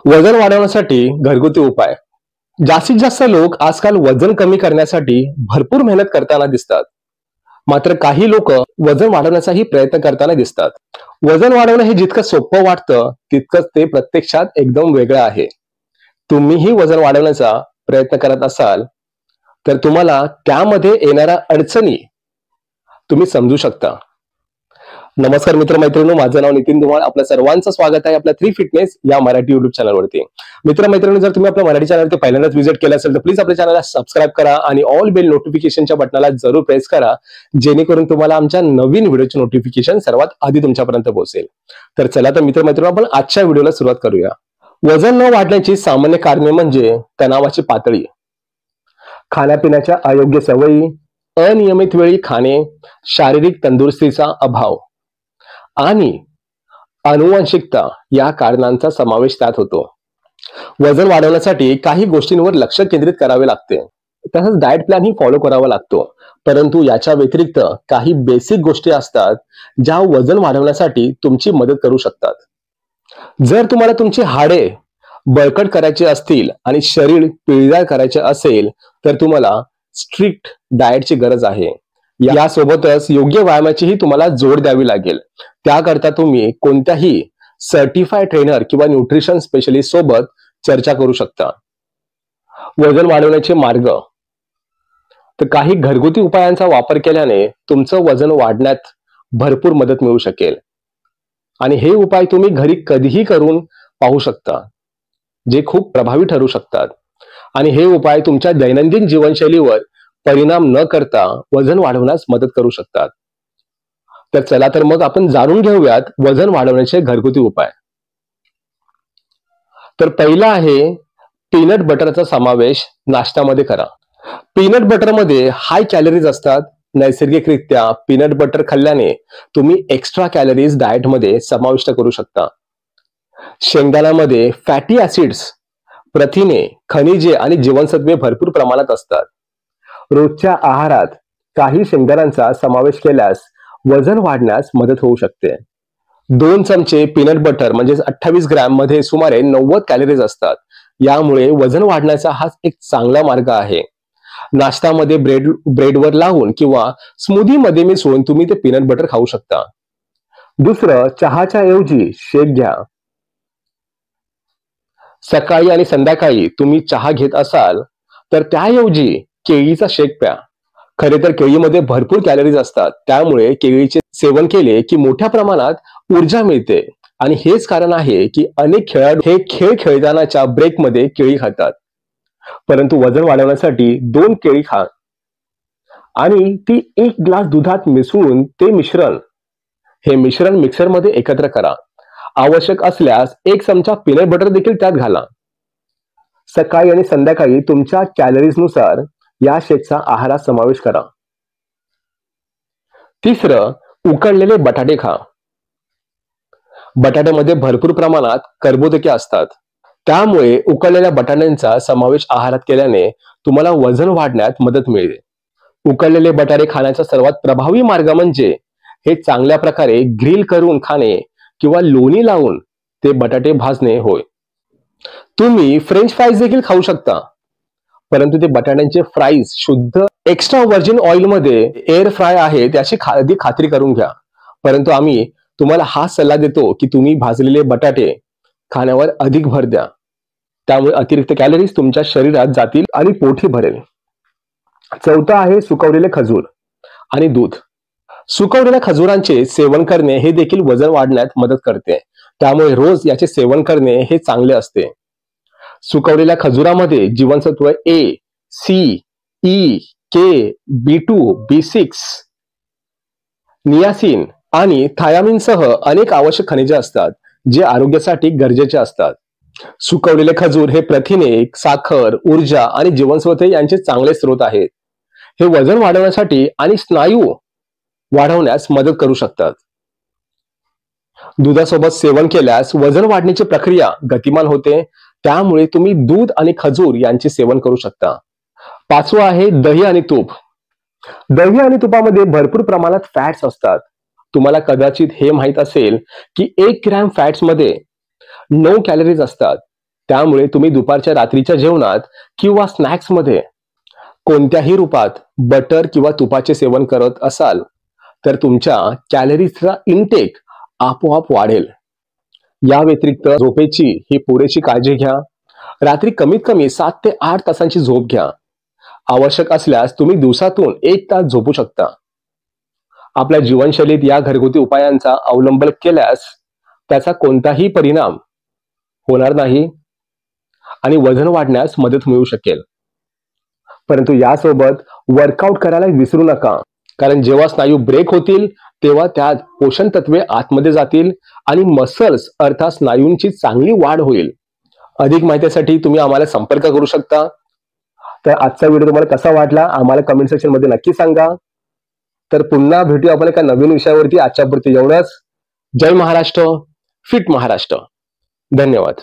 वजन वाढवण्यासाठी घरगुती उपाय. जास्तीत जास्त लोक आजकाल वजन कमी करण्यासाठी भरपूर मेहनत करताना दिसतात. मात्र काही लोक वजन वाढवण्याचाही प्रयत्न करताना दिसतात. वजन वाढवणं हे जितकं सोपं वाटतं तितकंच ते प्रत्यक्षात एकदम वेगळं आहे. तुम्हीही वजन वाढवण्याचा प्रयत्न करत असाल तर तुम्हाला त्यामध्ये येणाऱ्या अडचणी तुम्ही समजू शकता. नमस्कार मित्रमैत्रिणींनो, माझं नाव नितीन धुमाळ. आपल्या सर्वांचं स्वागत आहे आपल्या 3 फिटनेस या मराठी युट्यूब चॅनलवरती. मित्रमैत्रिणींनो, जर तुम्ही आपल्या मराठी चॅनलवरती पहिल्यांदाच व्हिजिट केलं असेल तर प्लीज आपल्या चॅनलला सबस्क्राईब करा आणि ऑल बेल नोटिफिकेशनच्या बटनाला जरूर प्रेस करा, जेणेकरून तुम्हाला आमच्या नवीन व्हिडिओची नोटिफिकेशन सर्वात आधी तुमच्यापर्यंत पोहोचेल. तर चला तर मित्रमैत्रिणींनो, आपण आजच्या व्हिडिओला सुरुवात करूया. वजन न वाढण्याची सामान्य कारणे म्हणजे तणावाची पातळी, खाण्यापिण्याच्या अयोग्य सवयी, अनियमित वेळी खाणे, शारीरिक तंदुरुस्तीचा अभाव आणि अनुवांशिकता या कारणांचा समावेश त्यात होतो. वजन वाढवण्यासाठी काही गोष्टींवर लक्ष केंद्रित करावे लागते. तसंच डाएट प्लॅन ही फॉलो करावा लागतो. परंतु याच्या व्यतिरिक्त काही बेसिक गोष्टी असतात ज्या वजन वाढवण्यासाठी तुमची मदत करू शकतात. जर तुम्हाला तुमची हाडे बळकट करायची असतील आणि शरीर पिळदार करायचे असेल तर तुम्हाला स्ट्रिक्ट डाएटची गरज आहे. यासोबतच योग्य व्यायामाचीही तुम्हाला जोड द्यावी लागेल. त्याकरता तुम्ही कोणत्याही सर्टिफाईड ट्रेनर किंवा न्यूट्रिशन स्पेशलिस्ट सोबत चर्चा करू शकता. वजन वाढवण्याचे मार्ग. तर काही घरगुती उपायांचा वापर केल्याने तुमचं वजन वाढण्यात भरपूर मदत मिळू शकेल आणि हे उपाय तुम्ही घरी कधीही करून पाहू शकता, जे खूप प्रभावी ठरू शकतात. आणि हे उपाय तुमच्या दैनंदिन जीवनशैलीवर परिणाम न करता वजन वाढवण्यास मदत करू शकतात. तर चला तर मग आपण जाणून घेऊयात वजन वाढवण्याचे घरगुती उपाय. तर पहिला आहे पीनट बटरचा समावेश नाश्त्यामध्ये करा. पीनट बटरमध्ये हाय कॅलरीज असतात. नैसर्गिकरित्या पीनट बटर खाल्ल्याने तुम्ही एक्स्ट्रा कॅलरीज डाएटमध्ये समाविष्ट करू शकता. शेंगदाण्यामध्ये फॅटी ऍसिड्स, प्रथिने, खनिजे आणि जीवनसत्वे भरपूर प्रमाणात असतात. रोजच्या आहारात काही शेंगदाण्यांचा समावेश केल्यास वजन वाढण्यास मदत होऊ शकते. 2 चमचे पीनट बटर म्हणजे 28 ग्रॅम मध्ये सुमारे 90 कॅलरीज असतात. यामुळे वजन वाढण्याचा हा एक चांगला मार्ग आहे. नाश्त्यामध्ये ब्रेडवर लावून किंवा स्मूदी मध्ये मिसळून तुम्ही ते पीनट बटर खाऊ शकता. दुसरं, चहाच्या ऐवजी शेक घ्या. सकाळी आणि संध्याकाळी तुम्ही चहा घेत असाल तर त्याऐवजी केळीचा शेक प्या. खरे तर केळीमध्ये भरपूर कॅलरीज असतात, त्यामुळे केळीचे सेवन केले की मोठ्या प्रमाणात ऊर्जा मिळते आणि हेच कारण आहे की अनेक खेळाडू हे खेळ खेळतानाच्या ब्रेकमध्ये केळी खातात. परंतु वजन वाढवण्यासाठी 2 केळी खा आणि ती 1 ग्लास दुधात मिसळून ते मिश्रण मिक्सरमध्ये एकत्र करा. आवश्यक असल्यास 1 चमचा पीनट बटर देखील त्यात घाला. सकाळी आणि संध्याकाळी तुमच्या कॅलरीजनुसार या शेकचा आहारात समावेश करा. तिसरं, उकडलेले बटाटे खा. बटाट्यामध्ये भरपूर प्रमाणात कर्बोदके असतात. त्यामुळे उकडलेल्या बटाट्यांचा समावेश आहारात केल्याने तुम्हाला वजन वाढण्यात मदत मिळेल. उकडलेले बटाटे खाण्याचा सर्वात प्रभावी मार्ग म्हणजे हे चांगल्या प्रकारे ग्रिल करून खाणे किंवा लोणी लावून ते बटाटे भाजणे होय. तुम्ही फ्रेंच फ्राईज देखील खाऊ शकता, परंतु ते बटाट्यांचे फ्राईज शुद्ध एक्स्ट्रा व्हर्जिन ऑइल मध्ये एअर फ्राय आहेत याची आधी खात्री करून घ्या. परंतु आम्ही तुम्हाला हा सल्ला देतो की तुम्ही भाजलेले बटाटे खाण्यावर अधिक भर द्या. त्यामुळे अतिरिक्त कॅलरीज तुमच्या शरीरात जातील आणि पोटही भरेल. चौथं आहे सुकवलेले खजूर आणि दूध. सुकवलेल्या खजुरांचे सेवन करणे हे देखील वजन वाढण्यात मदत करते. त्यामुळे रोज याचे सेवन करणे हे चांगले असते. सुकवलेल्या खजुरामध्ये जीवनसत्व ए, सी, ई, के, B2, B6, नियासिन आणि थायामिनसह अनेक आवश्यक खनिजे असतात जे आरोग्यासाठी गरजेचे असतात. सुकवलेले खजूर हे प्रथिने, साखर, ऊर्जा आणि जीवनसत्वे यांचे चांगले स्रोत आहेत. हे वजन वाढवण्यासाठी आणि स्नायू वाढवण्यास मदत करू शकतात. दुधासोबत सेवन केल्यास वजन वाढण्याची प्रक्रिया गतिमान होते. त्यामुळे तुम्ही दूध आणि खजूर यांचे सेवन करू शकता. 5वं आहे दही आणि तूप. दही आणि तुपामध्ये भरपूर प्रमाणात फॅट्स असतात. तुम्हाला कदाचित हे माहित असेल की 1 ग्रॅम फॅट्स मध्ये 9 कॅलरीज असतात. त्यामुळे तुम्ही दुपारच्या रात्रीच्या जेवणात किंवा स्नॅक्स मध्ये कोणत्याही रूपात बटर किंवा तुपाचे सेवन करत असाल तर तुमच्या कॅलरीजचा इनटेक आपोआप वाढेल. या व्यतिरिक्त झोपेची ही पुरेशी काळजी घ्या. रात्री कमीत कमी 7 ते 8 तासांची झोप घ्या. आवश्यक असल्यास तुम्ही दिवसातून 1 तास झोपू शकता. आपल्या जीवनशैलीत या घरगुती उपायांचा अवलंब केल्यास त्याचा कोणताही परिणाम होणार नाही आणि वजन वाढण्यास मदत मिळू शकेल. परंतु यासोबत वर्कआउट करायला विसरू नका, कारण जेव्हा स्नायू ब्रेक होतील तेव्हा त्यात पोषण तत्वे आतमध्ये जातील आणि मसल्स अर्थात स्नायूंची चांगली वाढ होईल. अधिक माहितीसाठी तुम्ही आम्हाला संपर्क करू शकता. तर आजचा व्हिडिओ तुम्हाला कसा वाटला आम्हाला कमेंट सेक्शन मध्ये नक्की सांगा. तर पुन्हा भेटूया आपण एका नवीन विषयावरती. आजच्यापुरती एवढंच. जय महाराष्ट्र, फिट महाराष्ट्र. धन्यवाद.